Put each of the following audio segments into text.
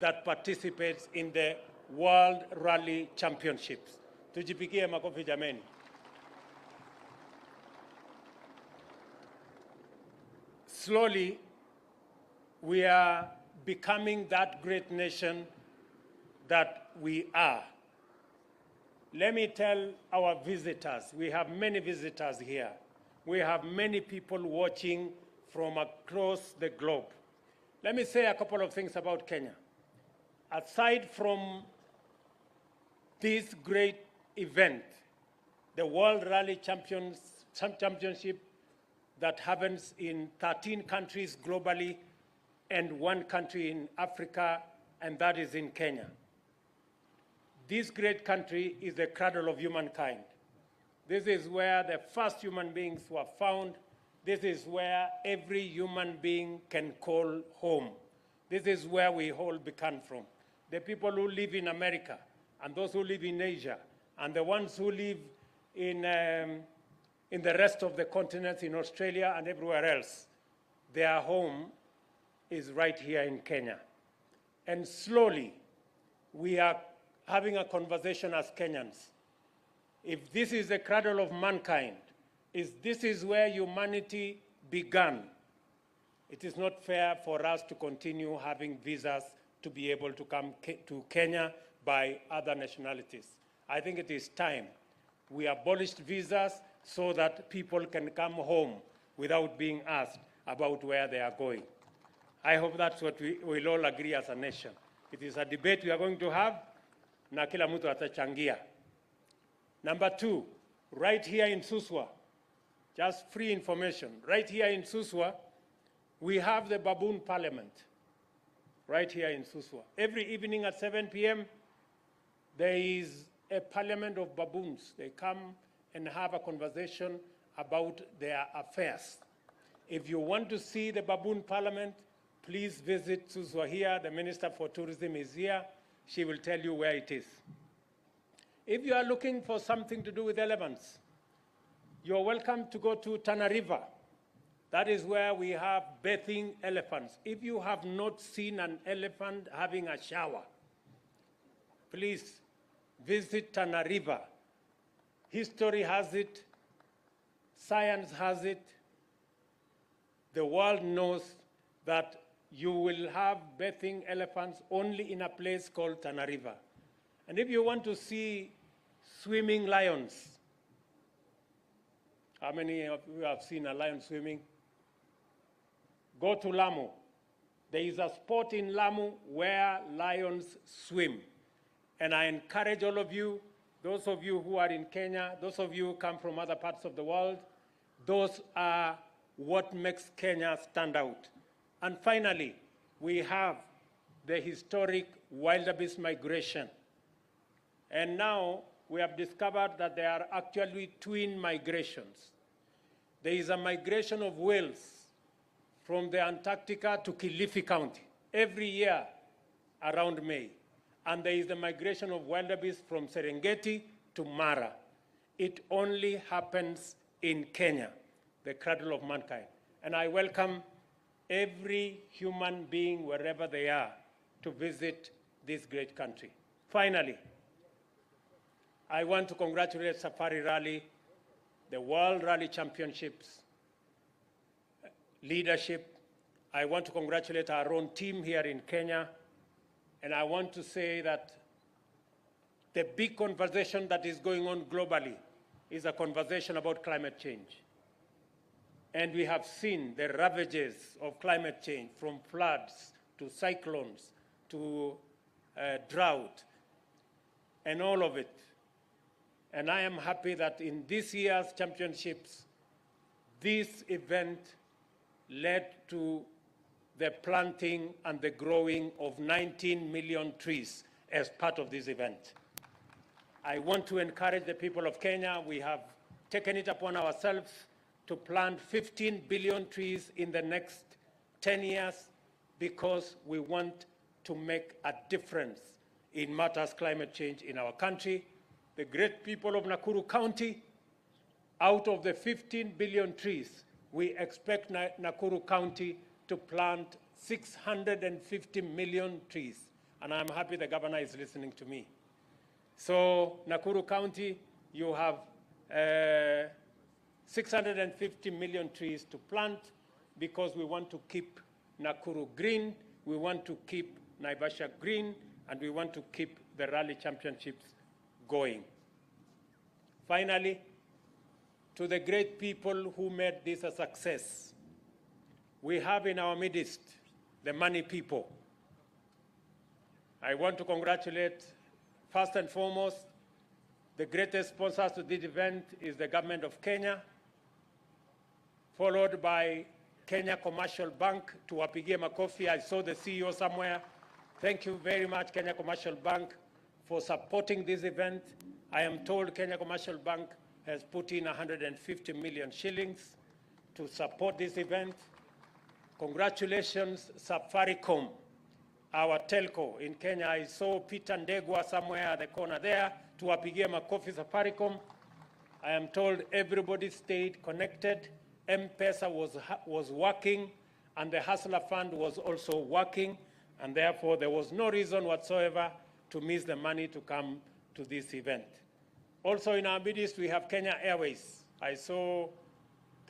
that participates in the World Rally Championships. Tujipigie makofi jameni. Slowly, we are becoming that great nation that we are. Let me tell our visitors, we have many visitors here. We have many people watching from across the globe. Let me say a couple of things about Kenya. Aside from this great event, the World Rally Championship that happens in 13 countries globally and 1 country in Africa, and that is in Kenya. This great country is the cradle of humankind. This is where the first human beings were found. This is where every human being can call home. This is where we all began from. The people who live in America, and those who live in Asia, and the ones who live in the rest of the continents, in Australia and everywhere else, their home is right here in Kenya. And slowly, we are having a conversation as Kenyans. If this is the cradle of mankind, if this is where humanity began, it is not fair for us to continue having visas to be able to come to Kenya by other nationalities. I think it is time we abolished visas so that people can come home without being asked about where they are going. I hope that's what we'll all agree as a nation. It is a debate we are going to have, na kila mtu atachangia. Number 2, right here in Suswa, just free information, right here in Suswa, we have the Baboon Parliament, right here in Suswa. Every evening at 7 p.m., there is a parliament of baboons. They come and have a conversation about their affairs. If you want to see the Baboon Parliament, please visit Suswa here. The Minister for Tourism is here. She will tell you where it is. If you are looking for something to do with elephants, you're welcome to go to Tana River. That is where we have bathing elephants. If you have not seen an elephant having a shower, please visit Tana River. History has it, science has it. The world knows that you will have bathing elephants only in a place called Tana River. And if you want to see swimming lions, how many of you have seen a lion swimming? Go to Lamu. There is a spot in Lamu where lions swim. And I encourage all of you, those of you who are in Kenya, those of you who come from other parts of the world, those are what makes Kenya stand out. And finally, we have the historic wildebeest migration. And now we have discovered that there are actually twin migrations. There is a migration of whales from the Antarctica to Kilifi County every year around May. And there is the migration of wildebeest from Serengeti to Mara. It only happens in Kenya, the cradle of mankind. And I welcome every human being, wherever they are, to visit this great country. Finally, I want to congratulate Safari Rally, the World Rally Championships leadership. I want to congratulate our own team here in Kenya. And I want to say that the big conversation that is going on globally is a conversation about climate change. And we have seen the ravages of climate change, from floods to cyclones to drought and all of it. And I am happy that in this year's championships, this event led to the planting and the growing of 19 million trees as part of this event. I want to encourage the people of Kenya. We have taken it upon ourselves to plant 15 billion trees in the next 10 years because we want to make a difference in matters climate change in our country. The great people of Nakuru County, out of the 15 billion trees, we expect Nakuru County to plant 650 million trees. and I'm happy the governor is listening to me. So Nakuru County, you have 650 million trees to plant because we want to keep Nakuru green, we want to keep Naivasha green, and we want to keep the rally championships going. Finally, to the great people who made this a success, we have in our midst the money people. I want to congratulate, first and foremost, the greatest sponsors to this event is the government of Kenya, followed by Kenya Commercial Bank. To wapigie makofi, I saw the CEO somewhere. Thank you very much, Kenya Commercial Bank, for supporting this event. I am told Kenya Commercial Bank has put in 150 million shillings to support this event. Congratulations, Safaricom, our telco in Kenya. I saw Peter Ndegwa somewhere at the corner there. To wapigie makofi, Safaricom. I am told everybody stayed connected. M-Pesa was working, and the Hustler Fund was also working, and therefore there was no reason whatsoever to miss the money to come to this event. Also in our midst, we have Kenya Airways. I saw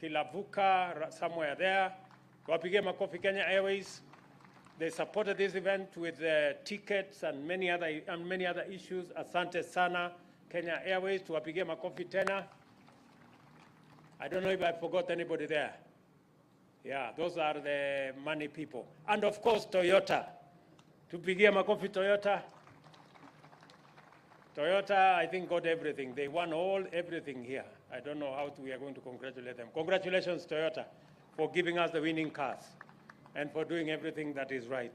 Kilavuka somewhere there. Wapigie makofi, Kenya Airways. They supported this event with tickets and many other issues. Asante sana, Kenya Airways. Tuwapigie makofi tena. I don't know if I forgot anybody there. Yeah, those are the money people. And of course, Toyota. Tupigie makofi, Toyota. Toyota, I think, got everything. They won everything here. I don't know how we are going to congratulate them. Congratulations, Toyota, for giving us the winning cars and for doing everything that is right.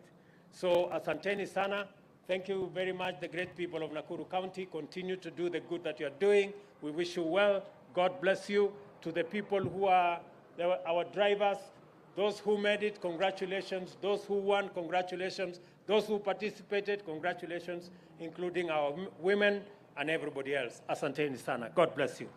So, asanteni sana. Thank you very much, the great people of Nakuru County. Continue to do the good that you are doing. We wish you well. God bless you. To the people who are our drivers, those who made it, congratulations. Those who won, congratulations. Those who participated, congratulations, including our women and everybody else. Asanteni sana. God bless you.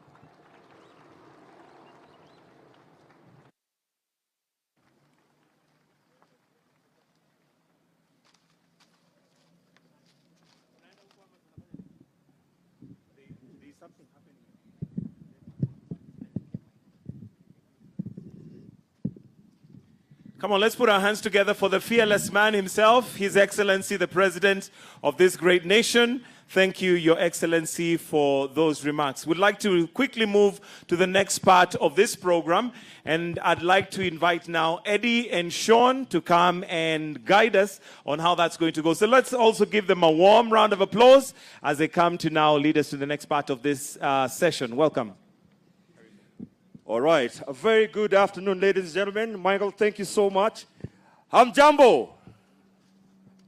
Come on, let's put our hands together for the fearless man himself, His Excellency, the President of this great nation. Thank you, Your Excellency, for those remarks. We'd like to quickly move to the next part of this program, and I'd like to invite now Eddie and Sean to come and guide us on how that's going to go. So let's also give them a warm round of applause as they come to now lead us to the next part of this session. Welcome. All right. A very good afternoon, ladies and gentlemen. Michael, thank you so much. Hamjambo.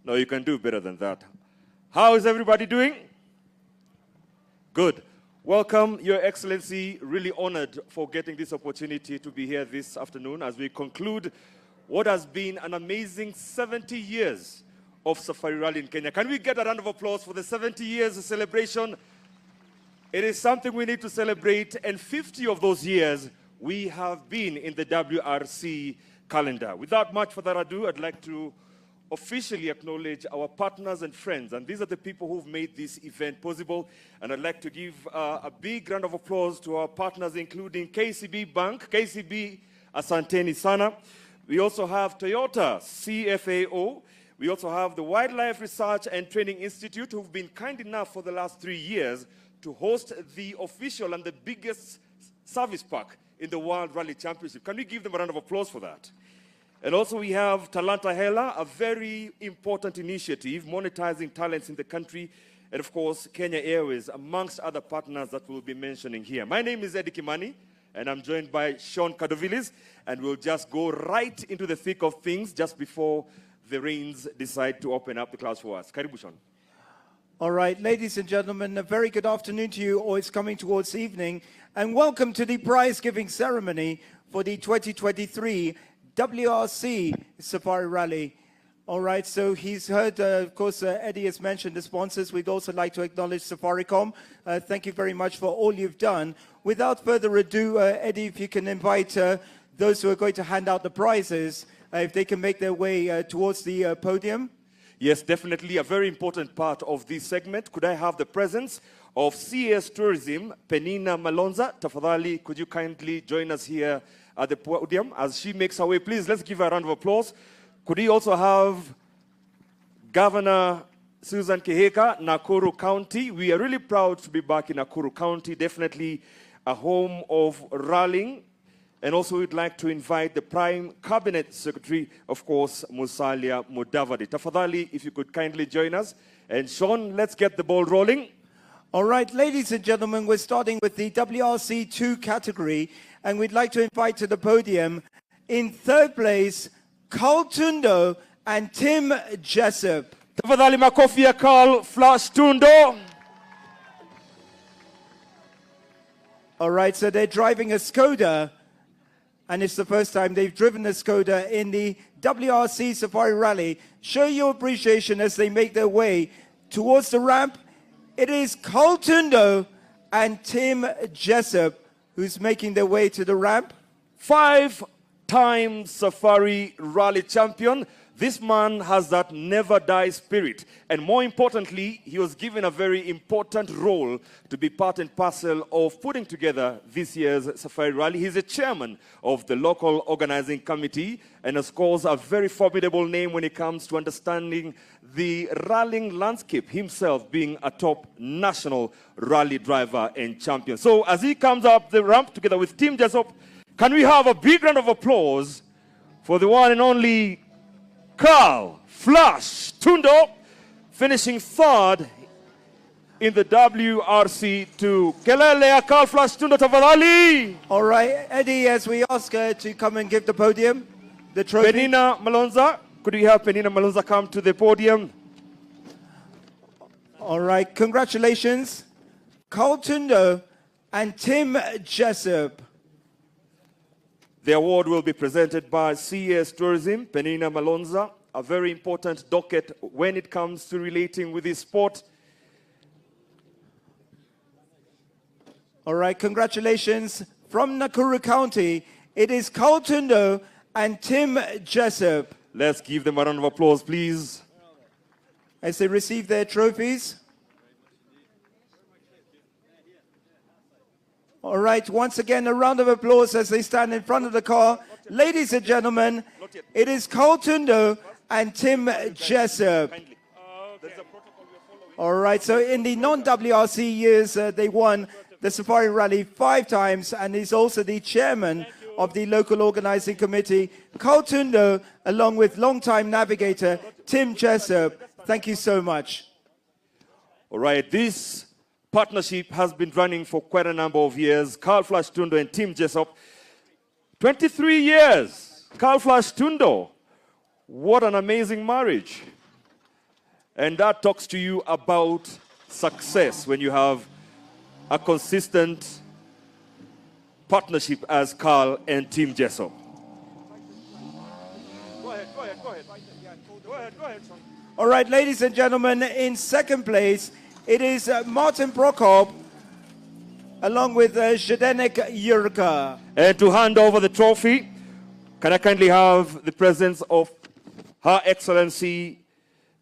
No, you can do better than that. How is everybody doing? Good. Welcome, Your Excellency. Really honored for getting this opportunity to be here this afternoon as we conclude what has been an amazing 70 years of Safari Rally in Kenya. Can we get a round of applause for the 70 years celebration? It is something we need to celebrate, and 50 of those years we have been in the WRC calendar. Without much further ado, I'd like to officially acknowledge our partners and friends, and these are the people who've made this event possible. And I'd like to give a big round of applause to our partners, including KCB Bank, KCB Asanteni Sana. We also have Toyota, CFAO. We also have the Wildlife Research and Training Institute, who've been kind enough for the last 3 years to host the official and the biggest service park in the World Rally Championship. Can we give them a round of applause for that? And also we have Talanta Hela, a very important initiative monetizing talents in the country, and of course Kenya Airways, amongst other partners that we'll be mentioning here. My name is Eddie Kimani, and I'm joined by Sean Kadovilis, and we'll just go right into the thick of things just before the rains decide to open up the clouds for us. Karibu, Sean. All right, ladies and gentlemen, a very good afternoon to you, or it's coming towards evening, and welcome to the prize-giving ceremony for the 2023 WRC Safari Rally. All right, so he's heard, of course, Eddie has mentioned the sponsors. We'd also like to acknowledge Safaricom. Thank you very much for all you've done. Without further ado, Eddie, if you can invite those who are going to hand out the prizes, if they can make their way towards the podium. Yes, definitely a very important part of this segment. Could I have the presence of CS Tourism, Penina Malonza? Tafadhali, could you kindly join us here at the podium as she makes her way? Please, let's give her a round of applause. Could we also have Governor Susan Kihika, Nakuru County? We are really proud to be back in Nakuru County, definitely a home of rallying. And also we'd like to invite the Prime Cabinet Secretary, of course, Musalia Mudavadi. Tafadhali, if you could kindly join us. And Sean, let's get the ball rolling. All right, ladies and gentlemen, we're starting with the WRC 2 category, and we'd like to invite to the podium, in third place, Carl Tundo and Tim Jessup. Tafadhali makofi ya Carl Flash Tundo. All right, so they're driving a Skoda, and it's the first time they've driven a Skoda in the WRC Safari Rally. Show your appreciation as they make their way towards the ramp. It is Carl Tundo and Tim Jessup who's making their way to the ramp. 5-time Safari Rally champion. This man has that never die spirit. And more importantly, he was given a very important role to be part and parcel of putting together this year's Safari Rally. He's a chairman of the local organizing committee and of course a very formidable name when it comes to understanding the rallying landscape, himself being a top national rally driver and champion. So as he comes up the ramp together with Tim Jessup, can we have a big round of applause for the one and only Carl Flash Tundo, finishing third in the WRC2. Kelele Carl Flash Tundo tafadhali. All right, Eddie, as we ask her to come and give the podium, the trophy. Penina Malonza, could we have Penina Malonza come to the podium? All right, congratulations, Carl Tundo and Tim Jessup. The award will be presented by CS Tourism, Penina Malonza, a very important docket when it comes to relating with this sport. All right, congratulations from Nakuru County. It is Carl Tundo and Tim Jessup. Let's give them a round of applause, please. As they receive their trophies. All right, once again, a round of applause as they stand in front of the car. Ladies and gentlemen, it is Carl Tundo and Tim Jessup. All right, so in the non-WRC years, they won the Safari Rally 5 times, and he's also the chairman of the local organizing committee. Carl Tundo, along with longtime navigator Tim Jessup. Thank you so much. All right, this partnership has been running for quite a number of years. Carl Flash Tundo and Tim Jessup. 23 years. Carl Flash Tundo. What an amazing marriage. And that talks to you about success when you have a consistent partnership as Carl and Tim Jessup. Go ahead. Go ahead, Sean. All right, ladies and gentlemen, in second place, it is Martin Prokop, along with Zdenek Jurka. And to hand over the trophy, can I kindly have the presence of Her Excellency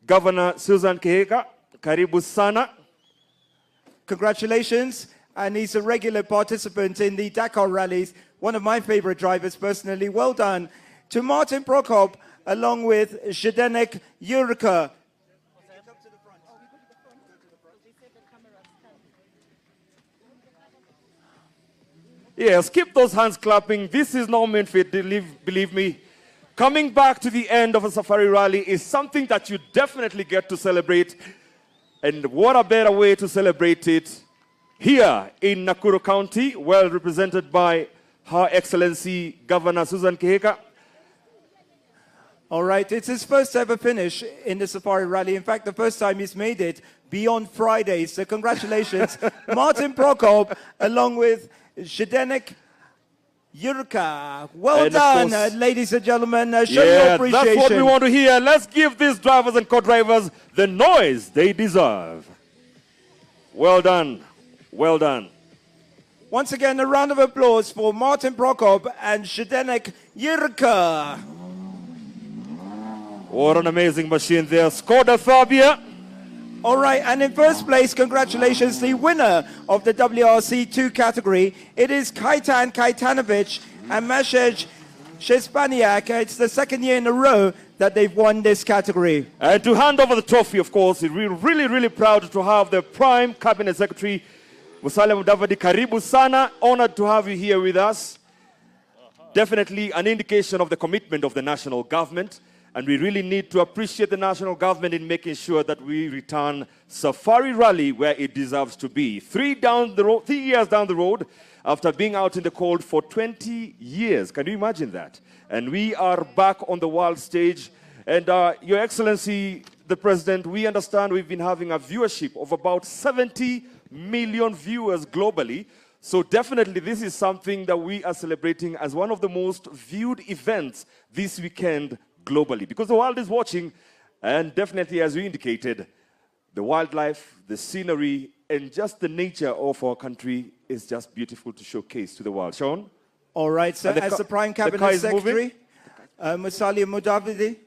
Governor Susan Kihika. Karibu sana. Congratulations. And he's a regular participant in the Dakar rallies. One of my favorite drivers personally. Well done. To Martin Prokop, along with Zdenek Jurka. Yes, keep those hands clapping. This is not meant for it, believe me. Coming back to the end of a safari rally is something that you definitely get to celebrate. And what a better way to celebrate it here in Nakuru County, well represented by Her Excellency Governor Susan Kihika. All right, it's his first ever finish in the Safari Rally. In fact, the first time he's made it beyond Fridays. So congratulations, Martin Prokop, along with Zdenek Jurka. Well done, ladies and gentlemen. Show your appreciation. That's what we want to hear. Let's give these drivers and co-drivers the noise they deserve. Well done. Well done. Once again, a round of applause for Martin Prokop and Zdenek Jurka. What an amazing machine there. Skoda Fabia. All right, and in first place, congratulations, the winner of the WRC 2 category. It is Kaitan Kaitanovic and Maciej Szczepaniak. It's the second year in a row that they've won this category. And to hand over the trophy, of course, we're really, really proud to have the Prime Cabinet Secretary, Musalia Mudavadi. Karibu sana. Honored to have you here with us. Definitely an indication of the commitment of the national government. And we really need to appreciate the national government in making sure that we return Safari Rally where it deserves to be. 3 years down the road, after being out in the cold for 20 years. Can you imagine that? And we are back on the world stage. And Your Excellency, the President, we understand we've been having a viewership of about 70 million viewers globally. So definitely this is something that we are celebrating as one of the most viewed events this weekend globally, because the world is watching, and definitely, as we indicated, the wildlife, the scenery, and just the nature of our country is just beautiful to showcase to the world. Sean? All right, so as the Prime Cabinet Secretary, Musalia Mudavadi.